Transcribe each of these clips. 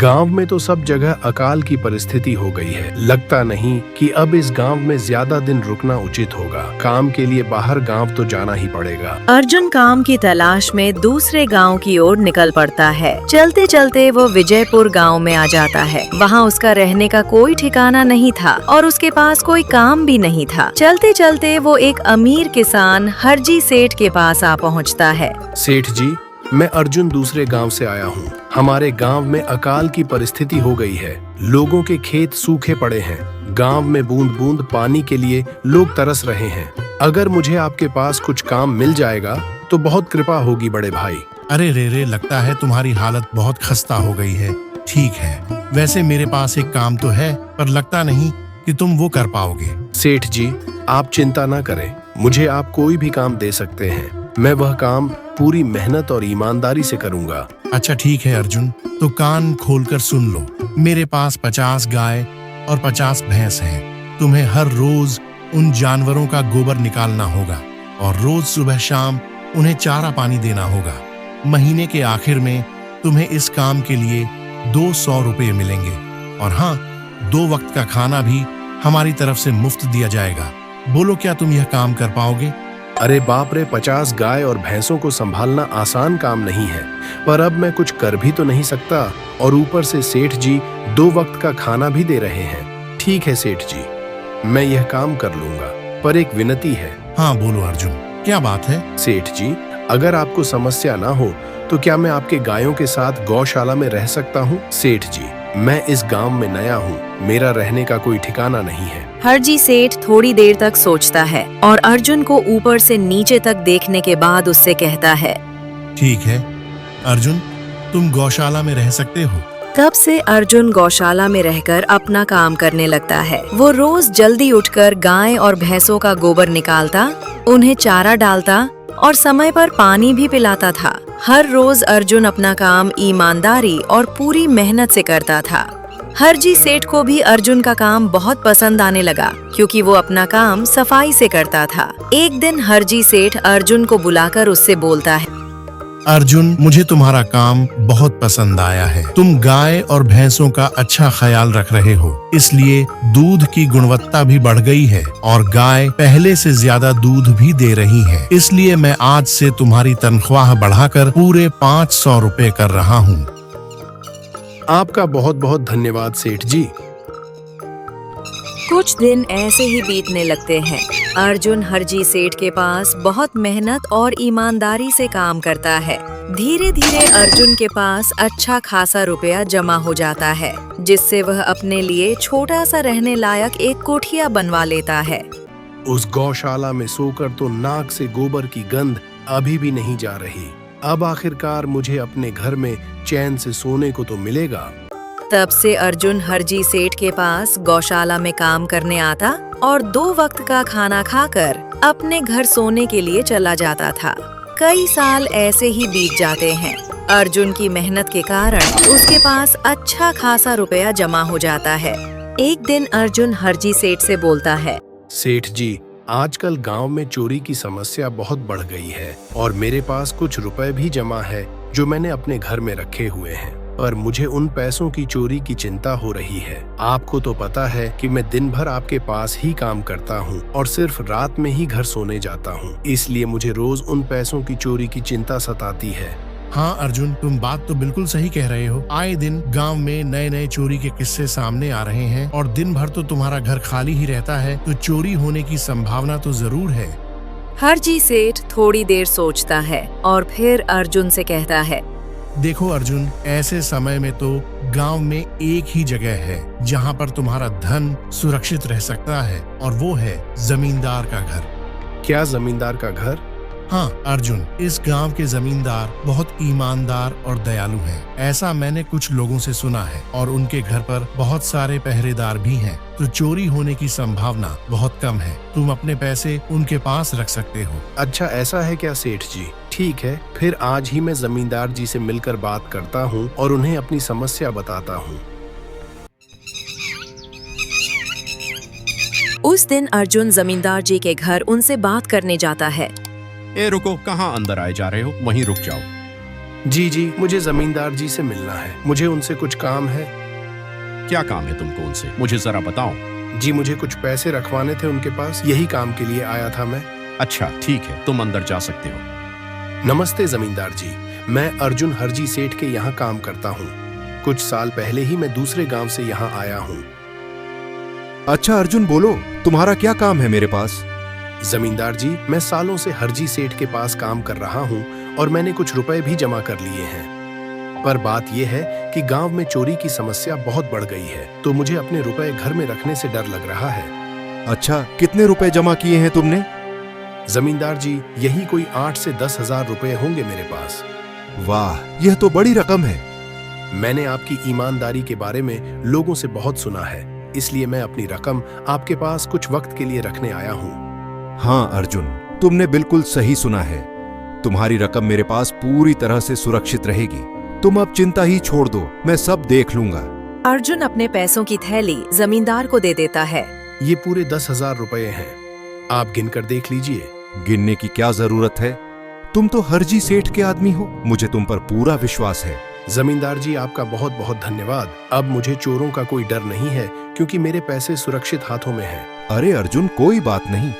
गांव में तो सब जगह अकाल की परिस्थिति हो गई है। लगता नहीं कि अब इस गांव में ज्यादा दिन रुकना उचित होगा। काम के लिए बाहर गांव तो जाना ही पड़ेगा। अर्जुन काम की तलाश में दूसरे गांव की ओर निकल पड़ता है। चलते चलते वो विजयपुर गांव में आ जाता है। वहां उसका रहने का कोई ठिकाना नहीं था और उसके पास कोई काम भी नहीं था। चलते चलते वो एक अमीर किसान हरजी सेठ के पास आ पहुंचता है। सेठ जी, मैं अर्जुन दूसरे गांव से आया हूँ। हमारे गांव में अकाल की परिस्थिति हो गई है। लोगों के खेत सूखे पड़े हैं। गांव में बूंद बूंद पानी के लिए लोग तरस रहे हैं। अगर मुझे आपके पास कुछ काम मिल जाएगा तो बहुत कृपा होगी बड़े भाई। अरे रे, लगता है तुम्हारी हालत बहुत खस्ता हो गई है। ठीक है, वैसे मेरे पास एक काम तो है, पर लगता नहीं कि तुम वो कर पाओगे। सेठ जी, आप चिंता ना करें। मुझे आप कोई भी काम दे सकते हैं। मैं वह काम पूरी मेहनत और ईमानदारी से करूंगा। अच्छा ठीक है अर्जुन, तो कान खोलकर सुन लो। मेरे पास 50 गाय और 50 भैंस हैं। तुम्हें हर रोज उन जानवरों का गोबर निकालना होगा और रोज सुबह शाम उन्हें चारा पानी देना होगा। महीने के आखिर में तुम्हें इस काम के लिए 200 रुपये मिलेंगे और हाँ, 2 वक्त का खाना भी हमारी तरफ से मुफ्त दिया जाएगा। बोलो, क्या तुम यह काम कर पाओगे? अरे बाप रे, 50 गाय और भैंसों को संभालना आसान काम नहीं है, पर अब मैं कुछ कर भी तो नहीं सकता और ऊपर से सेठ जी 2 वक्त का खाना भी दे रहे हैं। ठीक है सेठ जी, मैं यह काम कर लूंगा, पर एक विनती है। हाँ बोलो अर्जुन, क्या बात है? सेठ जी, अगर आपको समस्या ना हो तो क्या मैं आपके गायों के साथ गौशाला में रह सकता हूँ? सेठ जी, मैं इस गांव में नया हूँ। मेरा रहने का कोई ठिकाना नहीं है। हरजी सेठ थोड़ी देर तक सोचता है और अर्जुन को ऊपर से नीचे तक देखने के बाद उससे कहता है, ठीक है अर्जुन, तुम गौशाला में रह सकते हो। तब से अर्जुन गौशाला में रहकर अपना काम करने लगता है। वो रोज जल्दी उठकर गाय और भैंसों का गोबर निकालता, उन्हें चारा डालता और समय पर पानी भी पिलाता था। हर रोज अर्जुन अपना काम ईमानदारी और पूरी मेहनत से करता था। हरजी सेठ को भी अर्जुन का काम बहुत पसंद आने लगा, क्योंकि वो अपना काम सफाई से करता था। एक दिन हरजी सेठ अर्जुन को बुलाकर उससे बोलता है, अर्जुन, मुझे तुम्हारा काम बहुत पसंद आया है। तुम गाय और भैंसों का अच्छा ख्याल रख रहे हो, इसलिए दूध की गुणवत्ता भी बढ़ गई है और गाय पहले से ज्यादा दूध भी दे रही है। इसलिए मैं आज से तुम्हारी तनख्वाह बढ़ाकर पूरे 500 रुपए कर रहा हूँ। आपका बहुत बहुत धन्यवाद सेठ जी। कुछ दिन ऐसे ही बीतने लगते हैं। अर्जुन हरजी सेठ के पास बहुत मेहनत और ईमानदारी से काम करता है। धीरे धीरे अर्जुन के पास अच्छा खासा रुपया जमा हो जाता है, जिससे वह अपने लिए छोटा सा रहने लायक एक कोठिया बनवा लेता है। उस गौशाला में सोकर तो नाक से गोबर की गंध अभी भी नहीं जा रही। अब आखिरकार मुझे अपने घर में चैन से सोने को तो मिलेगा। तब से अर्जुन हरजी सेठ के पास गौशाला में काम करने आता और 2 वक्त का खाना खाकर अपने घर सोने के लिए चला जाता था। कई साल ऐसे ही बीत जाते हैं। अर्जुन की मेहनत के कारण उसके पास अच्छा खासा रुपया जमा हो जाता है। एक दिन अर्जुन हरजी सेठ से बोलता है, सेठ जी, आजकल गांव में चोरी की समस्या बहुत बढ़ गई है और मेरे पास कुछ रुपए भी जमा है जो मैंने अपने घर में रखे हुए हैं, पर मुझे उन पैसों की चोरी की चिंता हो रही है। आपको तो पता है कि मैं दिन भर आपके पास ही काम करता हूँ और सिर्फ रात में ही घर सोने जाता हूँ, इसलिए मुझे रोज उन पैसों की चोरी की चिंता सताती है। हाँ अर्जुन, तुम बात तो बिल्कुल सही कह रहे हो। आए दिन गांव में नए नए चोरी के किस्से सामने आ रहे हैं और दिन भर तो तुम्हारा घर खाली ही रहता है, तो चोरी होने की संभावना तो जरूर है। हरजी सेठ थोड़ी देर सोचता है और फिर अर्जुन से कहता है, देखो अर्जुन, ऐसे समय में तो गांव में एक ही जगह है जहां पर तुम्हारा धन सुरक्षित रह सकता है और वो है जमींदार का घर। क्या जमींदार का घर? हाँ अर्जुन, इस गांव के जमींदार बहुत ईमानदार और दयालु हैं। ऐसा मैंने कुछ लोगों से सुना है और उनके घर पर बहुत सारे पहरेदार भी हैं, तो चोरी होने की संभावना बहुत कम है। तुम अपने पैसे उनके पास रख सकते हो। अच्छा, ऐसा है क्या सेठ जी? ठीक है, फिर आज ही मैं जमींदार जी से मिलकर बात करता हूँ और उन्हें अपनी समस्या बताता हूँ। उस दिन अर्जुन जमींदार जी के घर उनसे बात करने जाता है। ए रुको, कहाँ अंदर आए जा रहे हो? वहीं रुक जाओ। जी, मुझे जमींदार जी से मिलना है। मुझे उनसे कुछ काम है। क्या काम है तुमको उनसे, मुझे जरा बताओ। जी, मुझे कुछ पैसे रखवाने थे उनके पास, यही काम के लिए आया था मैं। अच्छा ठीक है, तुम अंदर जा सकते हो। नमस्ते जमींदार जी, मैं अर्जुन हरजी सेठ के यहाँ काम करता हूँ। कुछ साल पहले ही मैं दूसरे गांव से यहाँ आया हूँ। अच्छा अर्जुन, बोलो तुम्हारा क्या काम है मेरे पास? जमींदार जी, मैं सालों से हरजी सेठ के पास काम कर रहा हूँ और मैंने कुछ रुपए भी जमा कर लिए हैं। पर बात यह है कि गांव में चोरी की समस्या बहुत बढ़ गई है, तो मुझे अपने रुपए घर में रखने से डर लग रहा है। अच्छा, कितने रुपए जमा किए हैं तुमने? जमींदार जी, यही कोई 8 से 10 हजार रुपए होंगे मेरे पास। वाह, यह तो बड़ी रकम है। मैंने आपकी ईमानदारी के बारे में लोगों से बहुत सुना है, इसलिए मैं अपनी रकम आपके पास कुछ वक्त के लिए रखने आया हूँ। हाँ अर्जुन, तुमने बिल्कुल सही सुना है। तुम्हारी रकम मेरे पास पूरी तरह से सुरक्षित रहेगी। तुम अब चिंता ही छोड़ दो, मैं सब देख लूंगा। अर्जुन अपने पैसों की थैली जमींदार को दे देता है। ये पूरे 10,000 रुपए हैं, आप गिनकर देख लीजिए। गिनने की क्या जरूरत है? तुम तो हरजी सेठ के आदमी हो, मुझे तुम पर पूरा विश्वास है। जमींदार जी, आपका बहुत बहुत धन्यवाद। अब मुझे चोरों का कोई डर नहीं है, क्योंकि मेरे पैसे सुरक्षित हाथों में हैं। अरे अर्जुन, कोई बात नहीं।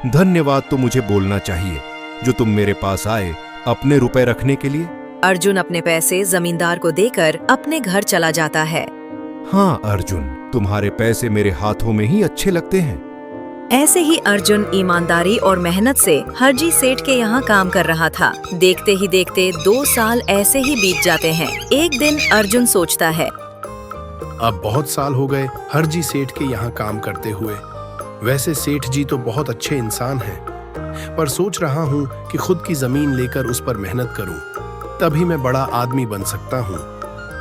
धन्यवाद तो मुझे बोलना चाहिए, जो तुम मेरे पास आए अपने रुपए रखने के लिए। अर्जुन अपने पैसे जमींदार को देकर अपने घर चला जाता है। हाँ अर्जुन, तुम्हारे पैसे मेरे हाथों में ही अच्छे लगते हैं। ऐसे ही अर्जुन ईमानदारी और मेहनत से हरजी सेठ के यहाँ काम कर रहा था। देखते ही देखते 2 साल ऐसे ही बीत जाते हैं। एक दिन अर्जुन सोचता है, अब बहुत साल हो गए हरजी सेठ के यहाँ काम करते हुए। वैसे सेठ जी तो बहुत अच्छे इंसान हैं, पर सोच रहा हूँ कि खुद की जमीन लेकर उस पर मेहनत करूँ, तभी मैं बड़ा आदमी बन सकता हूँ।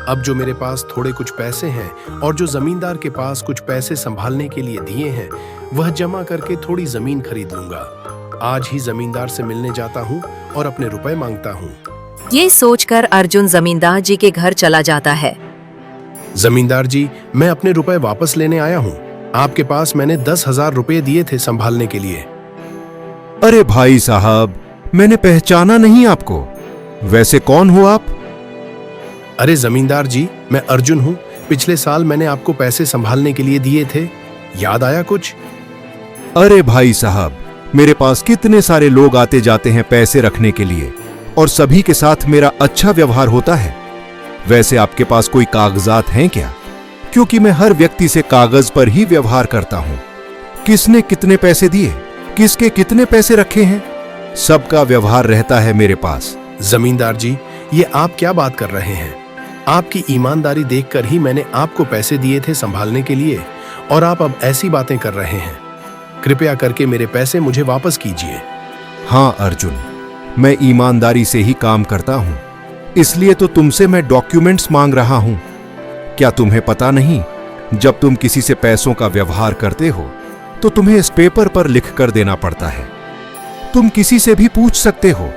अब जो मेरे पास थोड़े कुछ पैसे हैं और जो जमींदार के पास कुछ पैसे संभालने के लिए दिए हैं, वह जमा करके थोड़ी जमीन खरीद लूंगा। आज ही जमींदार से मिलने जाता हूँ और अपने रुपए मांगता हूँ। ये सोचकर अर्जुन जमींदार जी के घर चला जाता है। जमींदार जी, मैं अपने रुपए वापस लेने आया हूँ। आपके पास मैंने 10,000 रुपए दिए थे संभालने के लिए। अरे भाई साहब, मैंने पहचाना नहीं आपको। वैसे कौन हो आप? अरे जमींदार जी, मैं अर्जुन हूँ। पिछले साल मैंने आपको पैसे संभालने के लिए दिए थे, याद आया कुछ? अरे भाई साहब, मेरे पास कितने सारे लोग आते जाते हैं पैसे रखने के लिए, और सभी के साथ मेरा अच्छा व्यवहार होता है। वैसे आपके पास कोई कागजात हैं क्या? क्योंकि मैं हर व्यक्ति से कागज पर ही व्यवहार करता हूं। किसने कितने पैसे दिए, किसके कितने पैसे रखे हैं, सबका व्यवहार रहता है मेरे पास। जमींदार जी, ये आप क्या बात कर रहे हैं? आपकी ईमानदारी देखकर ही मैंने आपको पैसे दिए थे संभालने के लिए, और आप अब ऐसी बातें कर रहे हैं। कृपया करके मेरे पैसे मुझे वापस कीजिए। हाँ अर्जुन, मैं ईमानदारी से ही काम करता हूं, इसलिए तो तुमसे मैं डॉक्यूमेंट्स मांग रहा हूं। क्या तुम्हें पता नहीं, जब तुम किसी से पैसों का व्यवहार करते हो तो तुम्हें इस पेपर पर लिख कर देना पड़ता है। तुम किसी से भी पूछ सकते हो।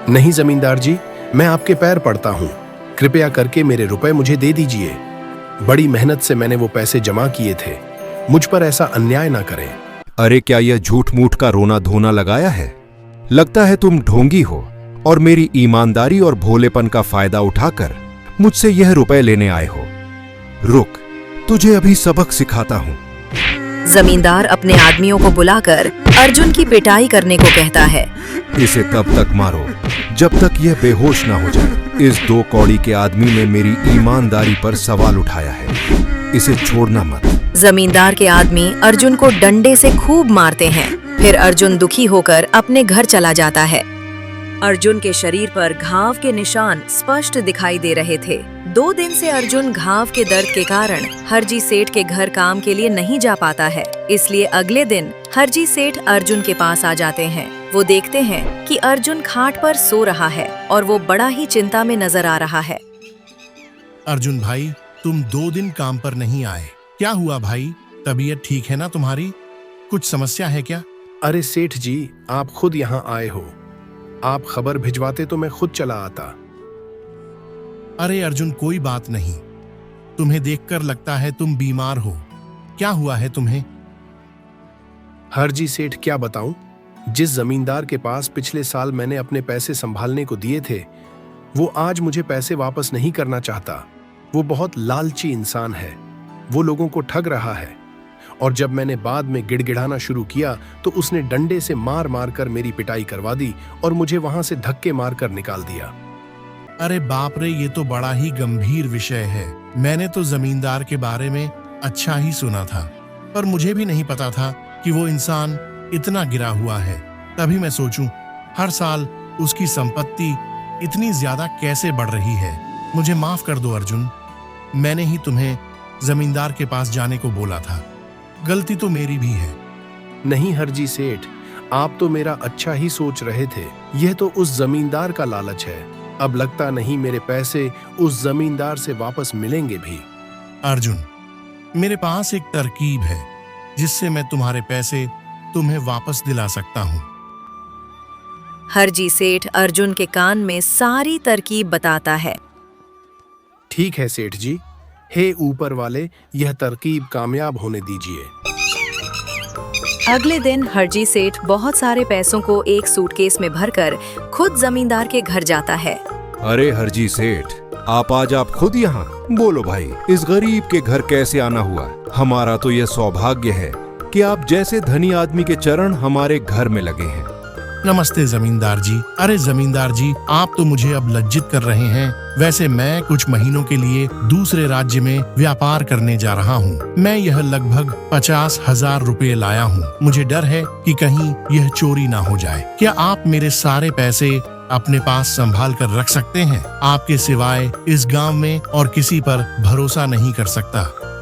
नहीं जमींदार जी, मैं आपके पैर पड़ता हूँ, कृपया करके मेरे रुपए मुझे दे दीजिए। बड़ी मेहनत से मैंने वो पैसे जमा किए थे, मुझ पर ऐसा अन्याय ना करें। अरे क्या यह झूठ मूठ का रोना धोना लगाया है? लगता है तुम ढोंगी हो और मेरी ईमानदारी और भोलेपन का फायदा उठाकर मुझसे यह रुपए लेने आए हो। रुक, तुझे अभी सबक सिखाता हूँ। जमींदार अपने आदमियों को बुलाकर अर्जुन की पिटाई करने को कहता है। इसे तब तक मारो जब तक यह बेहोश ना हो जाए। इस 2 कौड़ी के आदमी ने मेरी ईमानदारी पर सवाल उठाया है, इसे छोड़ना मत। जमींदार के आदमी अर्जुन को डंडे से खूब मारते हैं। फिर अर्जुन दुखी होकर अपने घर चला जाता है। अर्जुन के शरीर पर घाव के निशान स्पष्ट दिखाई दे रहे थे। 2 दिन से अर्जुन घाव के दर्द के कारण हरजी सेठ के घर काम के लिए नहीं जा पाता है, इसलिए अगले दिन हरजी सेठ अर्जुन के पास आ जाते हैं। वो देखते हैं कि अर्जुन खाट पर सो रहा है और वो बड़ा ही चिंता में नजर आ रहा है। अर्जुन भाई, तुम 2 दिन काम पर नहीं आए, क्या हुआ भाई? तबीयत ठीक है ना तुम्हारी? कुछ समस्या है क्या? अरे सेठ जी, आप खुद यहाँ आए हो। आप खबर भिजवाते तो मैं खुद चला आता। अरे अर्जुन, कोई बात नहीं। तुम्हें देखकर लगता है तुम बीमार हो। क्या हुआ है तुम्हें? हरजी सेठ, क्या बताऊं? जिस जमींदार के पास पिछले साल मैंने अपने पैसे संभालने को दिए थे, वो आज मुझे पैसे वापस नहीं करना चाहता। वो बहुत लालची इंसान है। वो लोगों को ठग रहा है। और जब मैंने बाद में गिड़गिड़ाना शुरू किया तो उसने डंडे से मार मार कर मेरी पिटाई करवा दी और मुझे वहां से धक्के मार कर निकाल दिया। अरे बाप रे, ये तो बड़ा ही गंभीर विषय है। मैंने तो जमींदार के बारे में अच्छा ही सुना था, पर मुझे भी नहीं पता था कि वो इंसान इतना गिरा हुआ है। तभी मैं सोचूं, हर साल उसकी संपत्ति इतनी ज्यादा कैसे बढ़ रही है। मुझे माफ कर दो अर्जुन, मैंने ही तुम्हें जमींदार के पास जाने को बोला था। गलती तो मेरी भी है। नहीं हरजी सेठ, आप तो मेरा अच्छा ही सोच रहे थे। यह तो उस जमींदार का लालच है। अब लगता नहीं मेरे पैसे उस जमींदार से वापस मिलेंगे भी। अर्जुन, मेरे पास एक तरकीब है जिससे मैं तुम्हारे पैसे तुम्हें वापस दिला सकता हूँ। हरजी सेठ अर्जुन के कान में सारी तरकीब बताता है। ठीक है सेठ जी, हे ऊपर वाले, यह तरकीब कामयाब होने दीजिए। अगले दिन हरजी सेठ बहुत सारे पैसों को एक सूटकेस में भरकर खुद जमींदार के घर जाता है। अरे हरजी सेठ, आज आप खुद यहाँ? बोलो भाई, इस गरीब के घर कैसे आना हुआ? हमारा तो यह सौभाग्य है कि आप जैसे धनी आदमी के चरण हमारे घर में लगे हैं। नमस्ते जमींदार जी। अरे जमींदार जी, आप तो मुझे अब लज्जित कर रहे हैं। वैसे मैं कुछ महीनों के लिए दूसरे राज्य में व्यापार करने जा रहा हूँ। मैं यह लगभग 50,000 रुपए लाया हूँ। मुझे डर है कि कहीं यह चोरी ना हो जाए। क्या आप मेरे सारे पैसे अपने पास संभाल कर रख सकते हैं? आपके सिवाय इस गांव में और किसी पर भरोसा नहीं कर सकता।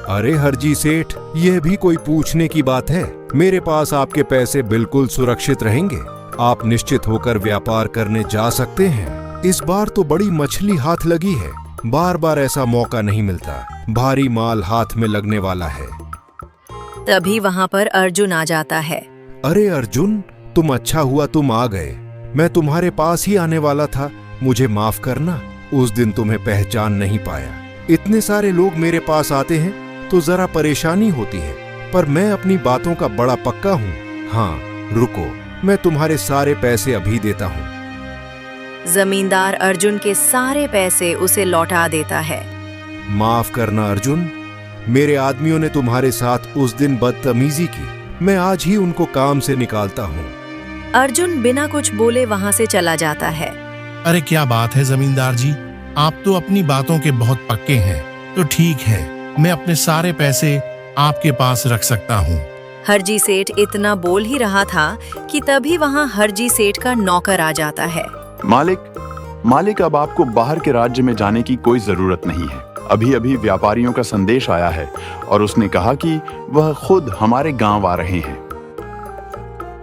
अरे हरजी सेठ, यह भी कोई पूछने की बात है? मेरे पास आपके पैसे बिल्कुल सुरक्षित रहेंगे। आप निश्चित होकर व्यापार करने जा सकते हैं। इस बार तो बड़ी मछली हाथ लगी है। बार बार ऐसा मौका नहीं मिलता। भारी माल हाथ में लगने वाला है। तभी वहाँ पर अर्जुन आ जाता है। अरे अर्जुन, तुम अच्छा हुआ तुम आ गए। मैं तुम्हारे पास ही आने वाला था। मुझे माफ करना, उस दिन तुम्हें पहचान नहीं पाया। इतने सारे लोग मेरे पास आते हैं तो जरा परेशानी होती है, पर मैं अपनी बातों का बड़ा पक्का हूँ। हाँ, रुको, मैं तुम्हारे सारे पैसे अभी देता हूँ। जमींदार अर्जुन के सारे पैसे उसे लौटा देता है। माफ करना अर्जुन, मेरे आदमियों ने तुम्हारे साथ उस दिन बदतमीजी की। मैं आज ही उनको काम से निकालता हूँ। अर्जुन बिना कुछ बोले वहाँ से चला जाता है। अरे क्या बात है जमींदार जी, आप तो अपनी बातों के बहुत पक्के हैं। तो ठीक है, मैं अपने सारे पैसे आपके पास रख सकता हूँ। हरजी सेठ इतना बोल ही रहा था कि तभी वहाँ हरजी सेठ का नौकर आ जाता है। मालिक, अब आपको बाहर के राज्य में जाने की कोई जरूरत नहीं है। अभी अभी व्यापारियों का संदेश आया है और उसने कहा कि वह खुद हमारे गांव आ रहे हैं।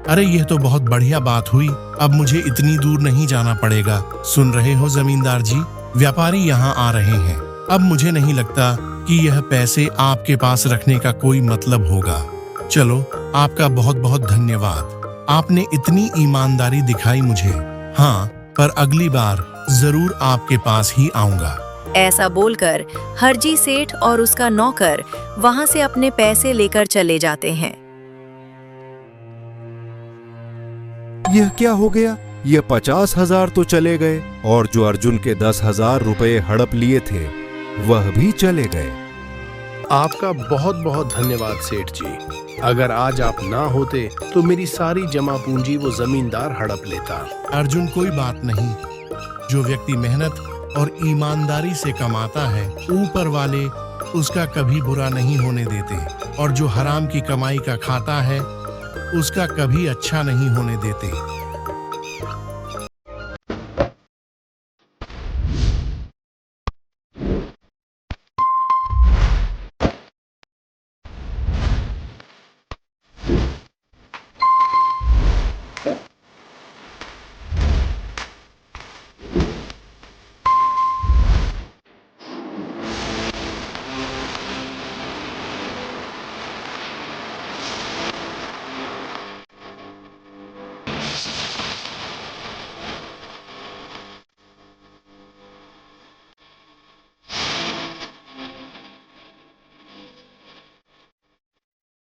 अरे यह तो बहुत बढ़िया बात हुई। अब मुझे इतनी दूर नहीं जाना पड़ेगा। सुन रहे हो जमींदार जी, व्यापारी यहाँ आ रहे हैं। अब मुझे नहीं लगता कि यह पैसे आपके पास रखने का कोई मतलब होगा। चलो, आपका बहुत बहुत धन्यवाद। आपने इतनी ईमानदारी दिखाई मुझे। हाँ, पर अगली बार जरूर आपके पास ही आऊंगा। ऐसा बोलकर हरजी सेठ और उसका नौकर वहाँ से अपने पैसे लेकर चले जाते हैं। यह क्या हो गया? यह 50,000 तो चले गए और जो अर्जुन के 10,000 रुपए हड़प लिए थे वह भी चले गए। आपका बहुत बहुत धन्यवाद सेठ जी। अगर आज आप ना होते तो मेरी सारी जमा पूंजी वो जमींदार हड़प लेता। अर्जुन, कोई बात नहीं। जो व्यक्ति मेहनत और ईमानदारी से कमाता है, ऊपर वाले उसका कभी बुरा नहीं होने देते, और जो हराम की कमाई का खाता है उसका कभी अच्छा नहीं होने देते।